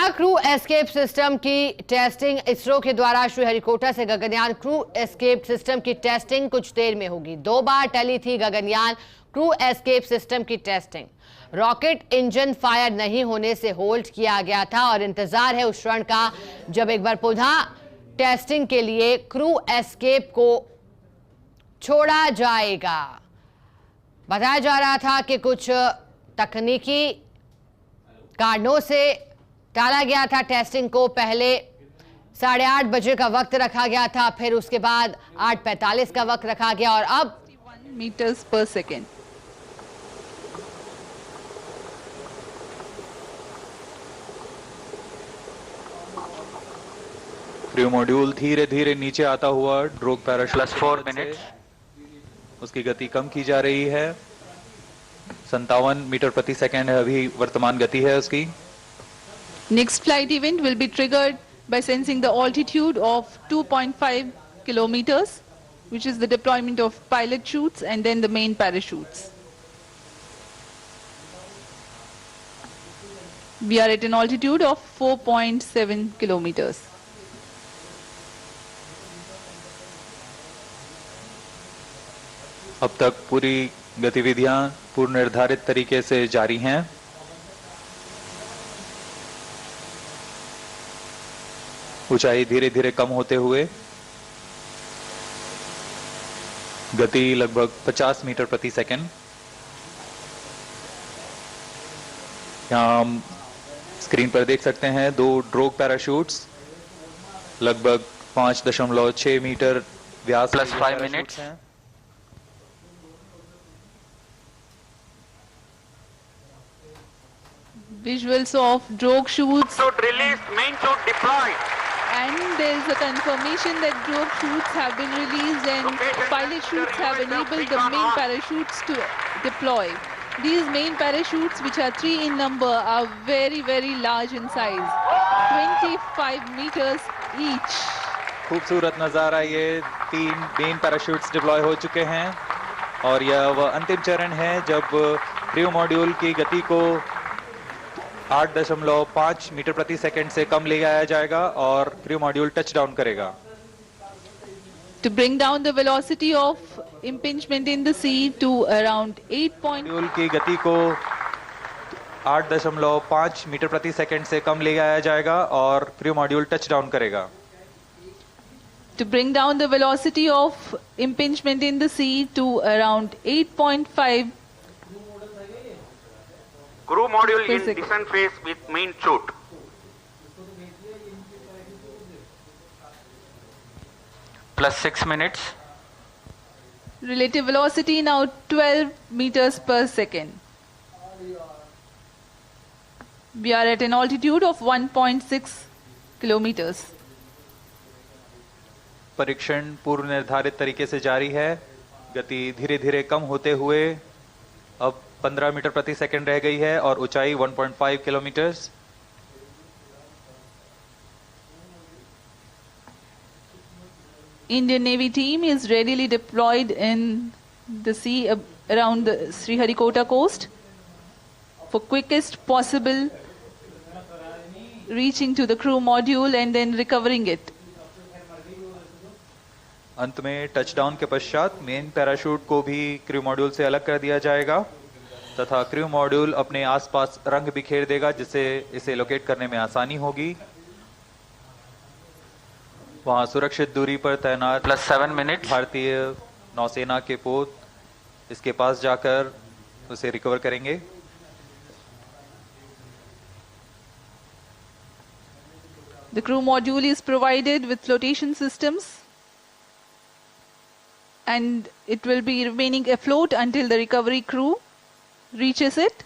नया crew escape system की testing ISRO के द्वारा श्रीहरिकोटा से गगनयान क्रू एस्केप सिस्टम की टेस्टिंग कुछ देर में होगी। 2 बार टली थी गगनयान क्रू एस्केप सिस्टम की टेस्टिंग। रॉकेट इंजन फायर नहीं होने से होल्ड किया गया था और इंतजार है उस क्षण का जब एक बार पुनः टेस्टिंग के लिए क्रू एस्केप को छोड़ा जाएगा। बताया जा रहा था कि कुछ तकनीकी कारणों से टाला गया था टेस्टिंग को। पहले 8:30 बजे का वक्त रखा गया था, फिर उसके बाद 8:45 का वक्त रखा गया और अब मीटर्स पर सेकेंड। क्रू मॉड्यूल धीरे धीरे नीचे आता हुआ ड्रोग पैराशूट +4 मिनट उसकी गति कम की जा रही है। 57 मीटर प्रति सेकेंड है अभी वर्तमान गति है उसकी। Next flight event will be triggered by sensing the altitude of 2.5 kilometers, which is the deployment of pilot chutes and then the main parachutes. We are at an altitude of 4.7 kilometers. अब तक पूरी गतिविधियां पूर्व निर्धारित तरीके से जारी हैं। ऊंचाई धीरे धीरे कम होते हुए गति लगभग 50 मीटर प्रति सेकंड। यहां हम स्क्रीन पर देख सकते हैं 2 ड्रोग पैराशूट्स लगभग 5.6 मीटर व्यास +5 मिनट्स हैं। Visuals of drogue chutes. Chute released, main chute deployed. And there is a confirmation that drogue chutes have been released and pilot chutes have enabled the main parachutes to deploy. These main parachutes, which are 3 in number, are very, very large in size. 25 meters each. खूबसूरत नजारा, ये 3 main parachutes deploy हो चुके हैं और यह वह अंतिम चरण है जब क्रू मॉड्यूल की गति को 8.5 मीटर प्रति सेकंड से कम ले आया जाएगा और क्रू मॉड्यूल टच डाउन करेगा। To bring down the velocity of impingement in the sea to around 8. Module की गति को 8.5 मीटर प्रति सेकंड से कम ले आया जाएगा और क्रू मॉड्यूल टच डाउन करेगा। To bring down the velocity of impingement in the sea to around 8.5. Crew module in descent phase with main chute. +6 minutes. Relative velocity now 12 meters per second. We are at an altitude of 1.6 kilometers. परीक्षण पूर्व निर्धारित तरीके से जारी है। गति धीरे धीरे कम होते हुए अब 15 मीटर प्रति सेकंड रह गई है और ऊंचाई 1.5 kilometre. Indian Navy team is readily deployed in the sea around the Sriharikota coast for quickest possible reaching to the crew module and then recovering it. अंत में टचडाउन के पश्चात मेन पैराशूट को भी क्रू मॉड्यूल से अलग कर दिया जाएगा तथा क्रू मॉड्यूल अपने आसपास रंग बिखेर देगा जिससे इसे लोकेट करने में आसानी होगी। वहां सुरक्षित दूरी पर तैनात +7 मिनट भारतीय नौसेना के पोत इसके पास जाकर उसे रिकवर करेंगे। The crew module is provided with flotation systems and it will be remaining afloat until the recovery crew reaches it.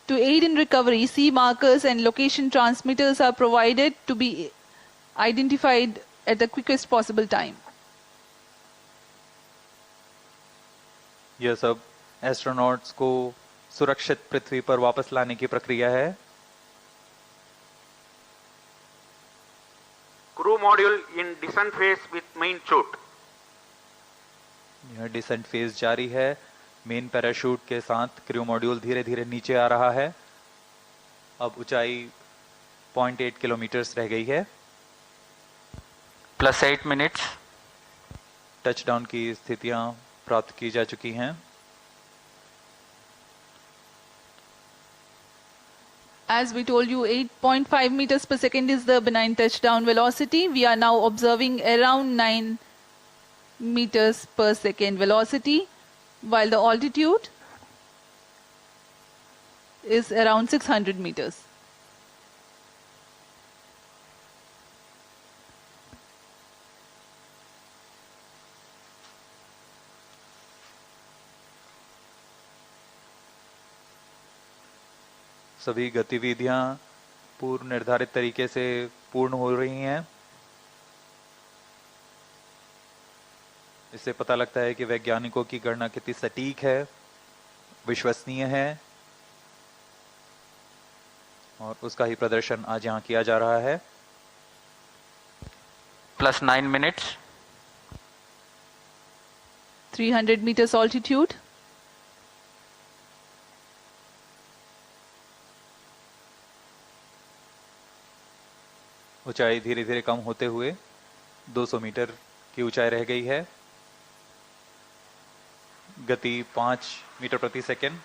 To aid in recovery, sea markers and location transmitters are provided to be identified at the quickest possible time. यह सब astronauts को सुरक्षित पृथ्वी पर वापस लाने की प्रक्रिया है। Crew module in descent phase with main chute. यह डिसेंट फेज जारी है। मेन पैराशूट के साथ क्रू मॉड्यूल धीरे धीरे नीचे आ रहा है। अब ऊंचाई 0.8 किलोमीटर्स रह गई है। +8 minutes. टचडाउन की स्थितियां प्राप्त की जा चुकी हैं। As we told you, 8.5 meters per second is the benign touchdown velocity. We are now observing around 9 meters per second velocity, while the altitude is around 600 meters. सभी गतिविधियां पूर्व निर्धारित तरीके से पूर्ण हो रही हैं। इससे पता लगता है कि वैज्ञानिकों की गणना कितनी सटीक है, विश्वसनीय है, और उसका ही प्रदर्शन आज यहां किया जा रहा है। +9 minutes. 300 meters altitude. ऊंचाई धीरे धीरे कम होते हुए 200 मीटर की ऊंचाई रह गई है। गति 5 मीटर प्रति second.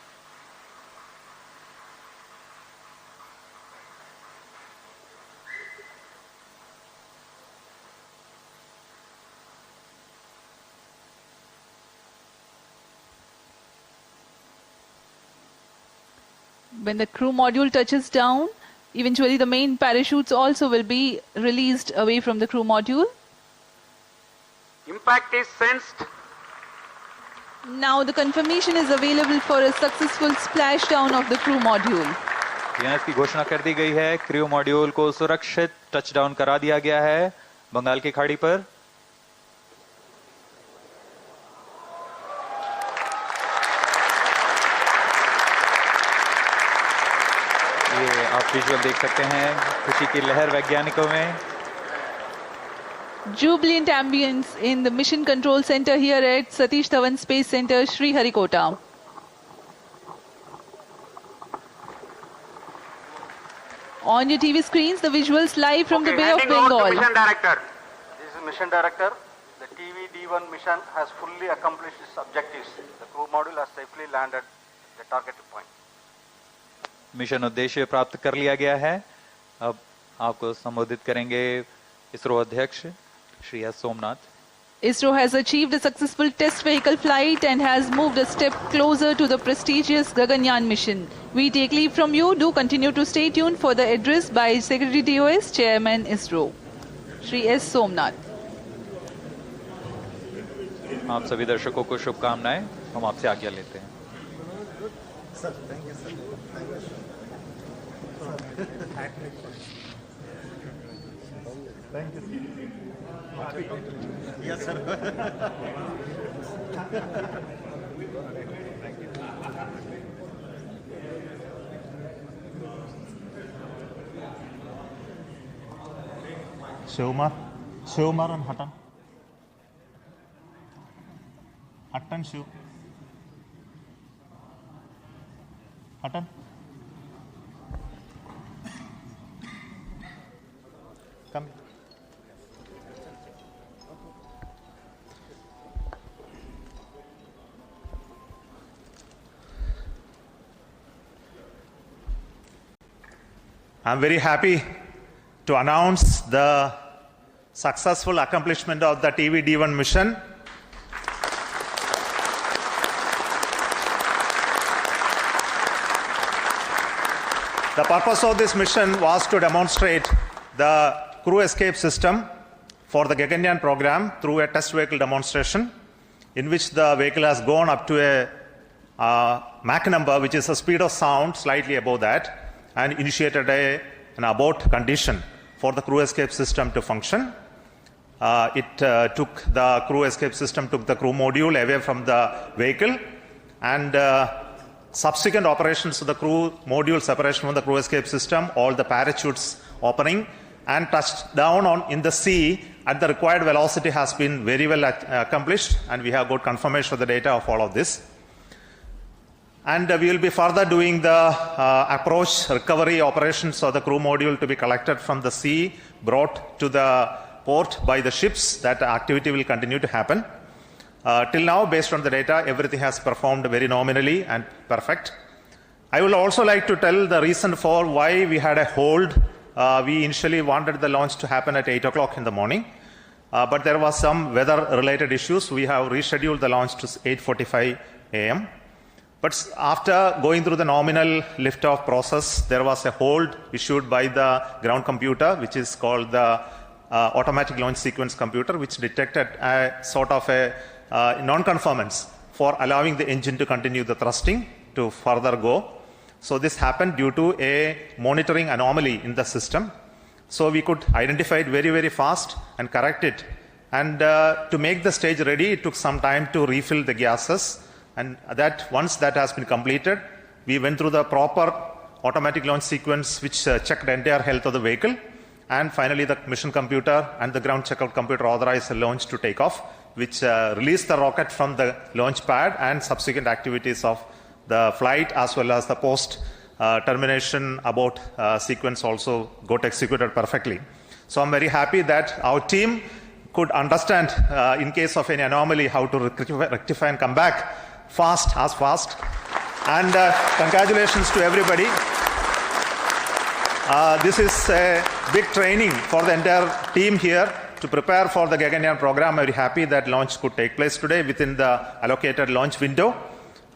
When the crew module touches down, eventually the main parachutes also will be released away from the crew module. Impact is sensed. Now the confirmation is available for a successful splashdown of the crew module. यहाँ इसकी घोषणा कर दी गई है। Crew module को सुरक्षित touchdown करा दिया गया है बंगाल की खाड़ी पर। ये आप विजुअल देख सकते हैं, खुशी की लहर वैज्ञानिकों में। Jubilant ambience in the Mission Control Center here at Satish Dhawan Space Center, Sriharikota. On your TV screens, the visuals live from the Bay of Handing over to Bengal. Mission Director. This is Mission Director. The TV-D1 mission has fully accomplished its objectives. The crew module has safely landed the targeted point. Mission उद्देश्य प्राप्त कर लिया गया है। अब आपको संबोधित करेंगे इसरो अध्यक्ष Shri S Somnath. ISRO has achieved a successful test vehicle flight and has moved a step closer to the prestigious Gaganyaan mission. We take leave from you. Do continue to stay tuned for the address by Secretary DOS, Chairman ISRO, Shri S. Somnath. आप सभी दर्शकों को शुभकामनाएं। हम आपसे आज्ञा लेते हैं। Yes, sir. Shivmar and Hatan. Hatan, Shiv. Hatan. Come. I'm very happy to announce the successful accomplishment of the TV-D1 mission. The purpose of this mission was to demonstrate the crew escape system for the Gaganyaan program through a test vehicle demonstration, in which the vehicle has gone up to a Mach number, which is the speed of sound, slightly above that, and initiated an abort condition for the crew escape system to function. The crew escape system took the crew module away from the vehicle, and subsequent operations of the crew module separation from the crew escape system, all the parachutes opening, and touched down in the sea at the required velocity has been very well accomplished, and we have got confirmation of the data of all of this. And we will be further doing the approach recovery operations of the crew module to be collected from the sea, brought to the port by the ships. That activity will continue to happen. Till now, based on the data, everything has performed very nominally and perfect. I would also like to tell the reason for why we had a hold. We initially wanted the launch to happen at 8 o'clock in the morning, but there was some weather-related issues. We have rescheduled the launch to 8:45 a.m. But after going through the nominal liftoff process, there was a hold issued by the ground computer, which is called the automatic launch sequence computer, which detected a sort of a non-conformance for allowing the engine to continue the thrusting to further go. So this happened due to a monitoring anomaly in the system. So we could identify it very, very fast and correct it. And to make the stage ready, it took some time to refill the gases. And that once that has been completed, we went through the proper automatic launch sequence, which checked the entire health of the vehicle. And finally, the mission computer and the ground checkout computer authorized the launch to take off, which released the rocket from the launch pad, and subsequent activities of the flight as well as the post termination abort sequence also got executed perfectly. So I'm very happy that our team could understand in case of any anomaly how to rectify and come back fast. And congratulations to everybody. This is a big training for the entire team here to prepare for the Gaganyaan program. I'm very happy that launch could take place today within the allocated launch window.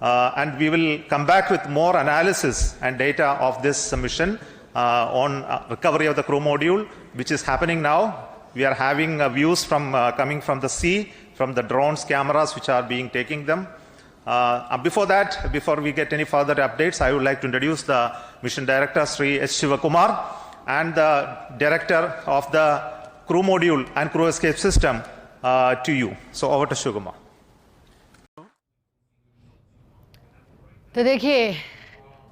And we will come back with more analysis and data of this mission on recovery of the crew module, which is happening now. We are having views from coming from the sea, from the drones, cameras which are being taking them. Before we get any further updates, I would like to introduce the mission director, Sri S. Shivakumar, and the director of the crew module and crew escape system to you. So over to Shivakumar. तो देखिए,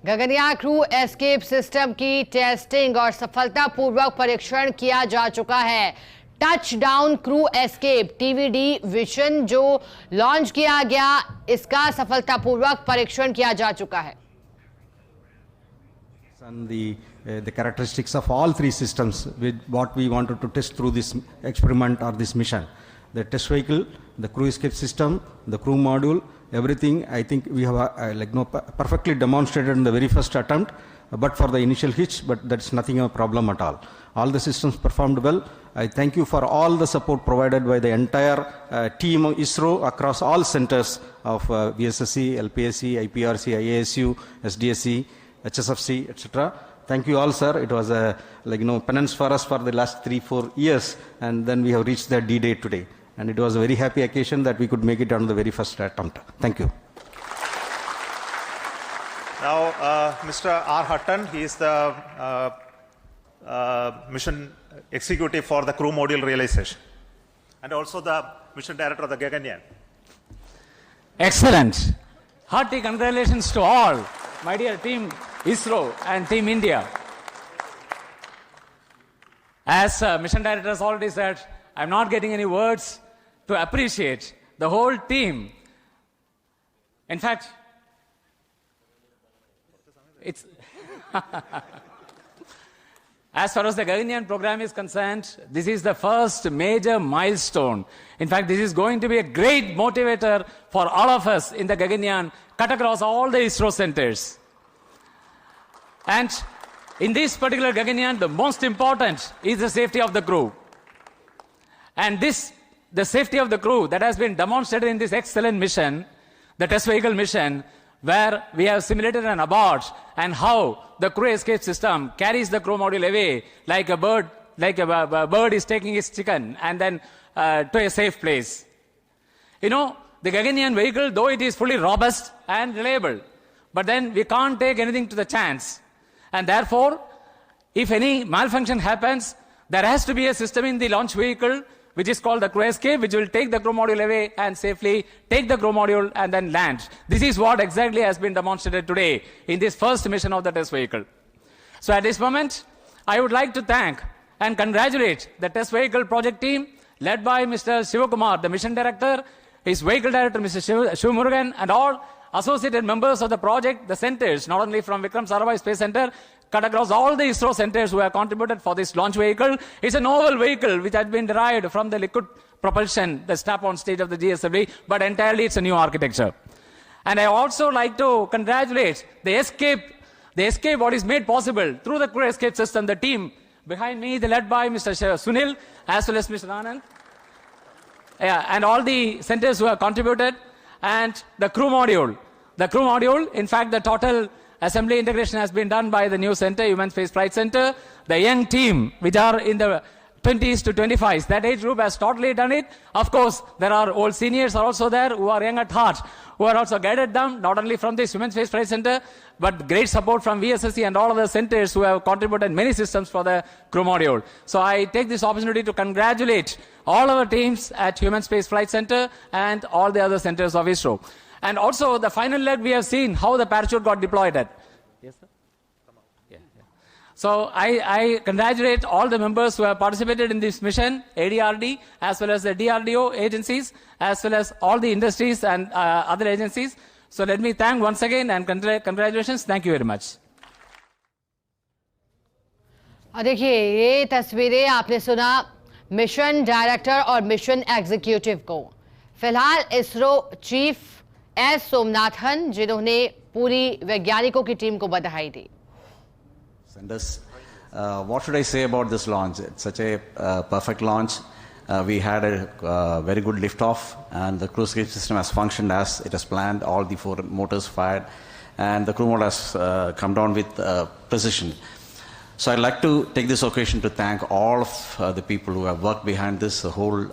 Gaganyaan crew escape system की testing और सफलतापूर्वक परीक्षण किया जा चुका है। Touch down crew escape TV-D vision जो लॉन्च किया गया, इसका सफलतापूर्वक परीक्षण किया जा चुका है। And the characteristics of all three systems with what we wanted to test through this experiment or this mission. The test vehicle, the crew escape system, the crew module, everything I think we have perfectly demonstrated in the very first attempt, but for the initial hitch, but that's nothing of a problem at all. All the systems performed well. I thank you for all the support provided by the entire team of ISRO across all centers of VSSC, LPSC, IPRC, IASU, SDSC, HSFC, etc. Thank you all, sir. It was a penance for us for the last 3-4 years, and then we have reached the D-Day today. And it was a very happy occasion that we could make it on the very first attempt. Thank you. Now, Mr. R. Hutton, he is the mission executive for the crew module realization, and also the mission director of the Gaganyaan. Excellent. Hearty congratulations to all, my dear team ISRO and Team India. As mission director has already said, I'm not getting any words to appreciate the whole team. In fact, it's as far as the Gaganyaan program is concerned, this is the first major milestone. In fact, this is going to be a great motivator for all of us in the Gaganyaan, cut across all the ISRO centers. And in this particular Gaganyaan, the most important is the safety of the crew. And the safety of the crew that has been demonstrated in this excellent mission, the test vehicle mission, where we have simulated an abort and how the crew escape system carries the crew module away like a bird is taking its chicken and then to a safe place. You know, the Gaganyaan vehicle, though it is fully robust and reliable, but then we can't take anything to the chance. And therefore, if any malfunction happens, there has to be a system in the launch vehicle which is called the crew escape, which will take the crew module away and safely take the crew module and then land. This is what exactly has been demonstrated today in this first mission of the test vehicle. So at this moment, I would like to thank and congratulate the test vehicle project team led by Mr. Shivakumar, the mission director, his vehicle director, Mr. Shivamurugan, and all associated members of the project, the centers, not only from Vikram Sarabhai Space Center, cut across all the ISRO centers who have contributed for this launch vehicle. It's a novel vehicle which has been derived from the liquid propulsion, the strap-on stage of the GSLV, but entirely it's a new architecture. And I also like to congratulate the escape what is made possible through the crew escape system, the team behind me, led by Mr. Sunil, as well as Mr. Anand. Yeah, and all the centers who have contributed, and the crew module. The crew module, in fact, the total assembly integration has been done by the new center, Human Space Flight Center. The young team, which are in the 20s to 25s, that age group has totally done it. Of course, there are old seniors are also there who are young at heart, who are also guided them, not only from this Human Space Flight Center, but great support from VSSC and all other centers who have contributed many systems for the crew module. So I take this opportunity to congratulate all our teams at Human Space Flight Center and all the other centers of ISRO. And also the final leg, we have seen how the parachute got deployed at. Yes, sir? Yeah. So I congratulate all the members who have participated in this mission, ADRD, as well as the DRDO agencies, as well as all the industries and other agencies. So let me thank once again and congratulations. Thank you very much. देखिए ये तस्वीरें आपने सुना mission director और mission executive को। फिलहाल ISRO chief S Somanathan, जिन्होंने पूरी वैज्ञानिकों की टीम को बधाई दी। What should I say about this launch? It's such a perfect launch. We had a very good liftoff, and the crew escape system has functioned as it has planned. All the 4 motors fired, and the crew mode has come down with precision. So I'd like to take this occasion to thank all of the people who have worked behind this, the whole